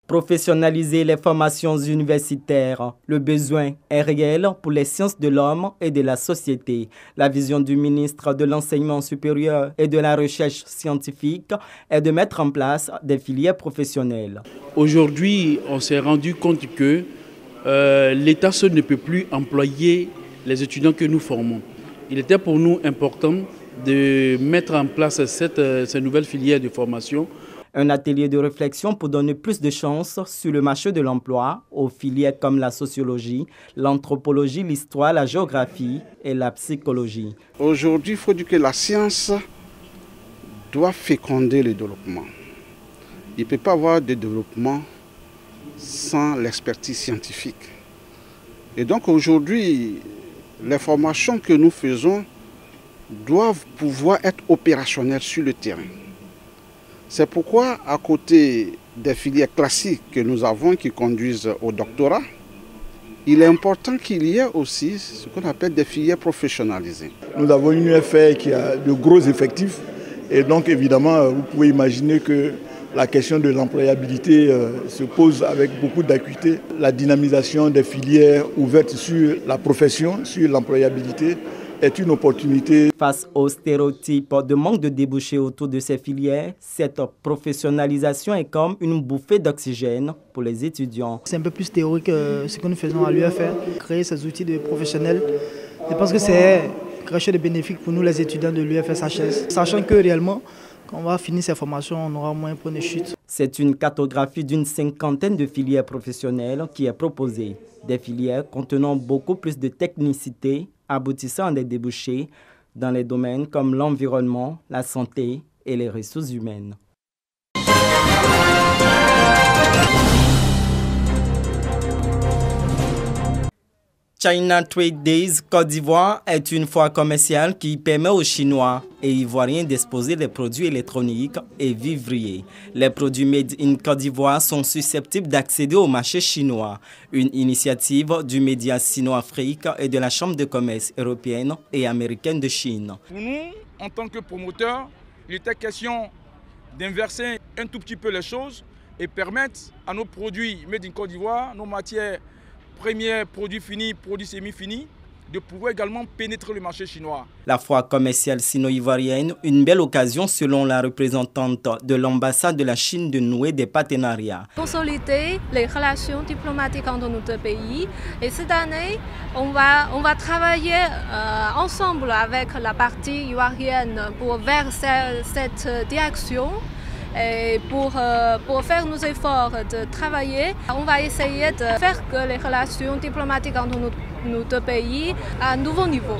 Professionnaliser les formations universitaires. Le besoin est réel pour les sciences de l'homme et de la société. La vision du ministre de l'Enseignement supérieur et de la Recherche scientifique est de mettre en place des filières professionnelles. Aujourd'hui, on s'est rendu compte que l'État seul ne peut plus employer les étudiants que nous formons. Il était pour nous important de mettre en place ces nouvelles filières de formation. Un atelier de réflexion pour donner plus de chances sur le marché de l'emploi aux filières comme la sociologie, l'anthropologie, l'histoire, la géographie et la psychologie. Aujourd'hui, il faut dire que la science doit féconder le développement. Il ne peut pas y avoir de développement sans l'expertise scientifique. Et donc aujourd'hui, les formations que nous faisons doivent pouvoir être opérationnelles sur le terrain. C'est pourquoi, à côté des filières classiques que nous avons qui conduisent au doctorat, il est important qu'il y ait aussi ce qu'on appelle des filières professionnalisées. Nous avons une UFR qui a de gros effectifs et donc évidemment, vous pouvez imaginer que la question de l'employabilité se pose avec beaucoup d'acuité. La dynamisation des filières ouvertes sur la profession, sur l'employabilité, est une opportunité. Face aux stéréotypes de manque de débouchés autour de ces filières, cette professionnalisation est comme une bouffée d'oxygène pour les étudiants. C'est un peu plus théorique ce que nous faisons à l'UFR, créer ces outils de professionnels. Je pense que c'est quelque chose de bénéfique pour nous les étudiants de l'UFR-SHS, sachant que réellement, quand on va finir ces formations, on aura moins de chute. C'est une cartographie d'une 50aine de filières professionnelles qui est proposée. Des filières contenant beaucoup plus de technicité, aboutissant à des débouchés dans les domaines comme l'environnement, la santé et les ressources humaines. China Trade Days Côte d'Ivoire est une foire commerciale qui permet aux Chinois et Ivoiriens d'exposer des produits électroniques et vivriers. Les produits made in Côte d'Ivoire sont susceptibles d'accéder au marché chinois, une initiative du média Sino-Afrique et de la Chambre de commerce européenne et américaine de Chine. Pour nous, en tant que promoteurs, il était question d'inverser un tout petit peu les choses et permettre à nos produits made in Côte d'Ivoire, nos matières premiers produits finis, produits semi-finis, de pouvoir également pénétrer le marché chinois. La foire commerciale sino-ivoirienne, une belle occasion selon la représentante de l'ambassade de la Chine de nouer des partenariats. Consolider les relations diplomatiques entre nos deux pays. Et cette année, on va travailler ensemble avec la partie ivoirienne vers cette direction. Et pour faire nos efforts de travailler, on va essayer de faire que les relations diplomatiques entre nos deux pays à un nouveau niveau.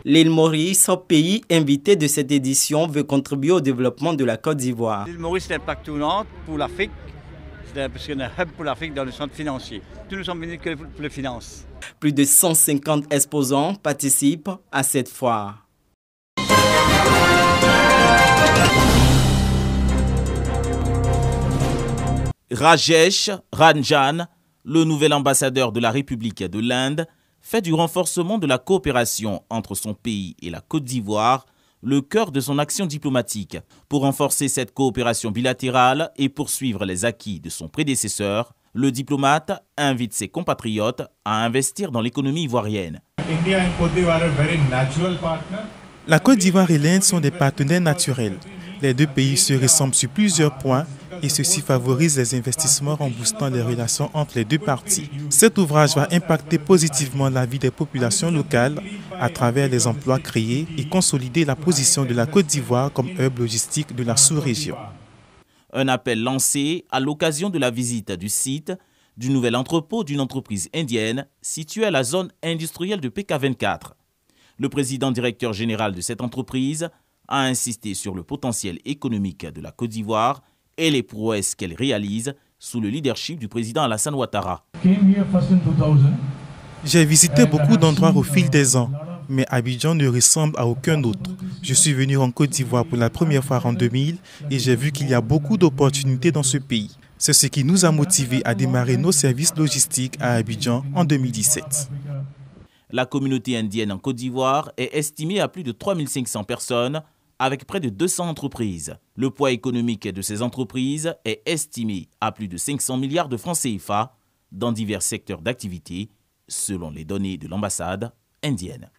L'île Maurice, pays invité de cette édition, veut contribuer au développement de la Côte d'Ivoire. L'île Maurice est un plaque tournante pour l'Afrique, parce qu'on est un hub pour l'Afrique dans le centre financier. Tous nous sommes venus que pour les finances. Plus de 150 exposants participent à cette foire. Rajesh Ranjan, le nouvel ambassadeur de la République de l'Inde, fait du renforcement de la coopération entre son pays et la Côte d'Ivoire le cœur de son action diplomatique. Pour renforcer cette coopération bilatérale et poursuivre les acquis de son prédécesseur, le diplomate invite ses compatriotes à investir dans l'économie ivoirienne. La Côte d'Ivoire et l'Inde sont des partenaires naturels. Les deux pays se ressemblent sur plusieurs points et ceci favorise les investissements en boostant les relations entre les deux parties. Cet ouvrage va impacter positivement la vie des populations locales à travers les emplois créés et consolider la position de la Côte d'Ivoire comme hub logistique de la sous-région. Un appel lancé à l'occasion de la visite du site du nouvel entrepôt d'une entreprise indienne située à la zone industrielle de PK24. Le président directeur général de cette entreprise a insisté sur le potentiel économique de la Côte d'Ivoire et les prouesses qu'elle réalise sous le leadership du président Alassane Ouattara. J'ai visité beaucoup d'endroits au fil des ans, mais Abidjan ne ressemble à aucun autre. Je suis venu en Côte d'Ivoire pour la première fois en 2000 et j'ai vu qu'il y a beaucoup d'opportunités dans ce pays. C'est ce qui nous a motivés à démarrer nos services logistiques à Abidjan en 2017. La communauté indienne en Côte d'Ivoire est estimée à plus de 3500 personnes, avec près de 200 entreprises. Le poids économique de ces entreprises est estimé à plus de 500 milliards de francs CFA dans divers secteurs d'activité, selon les données de l'ambassade indienne.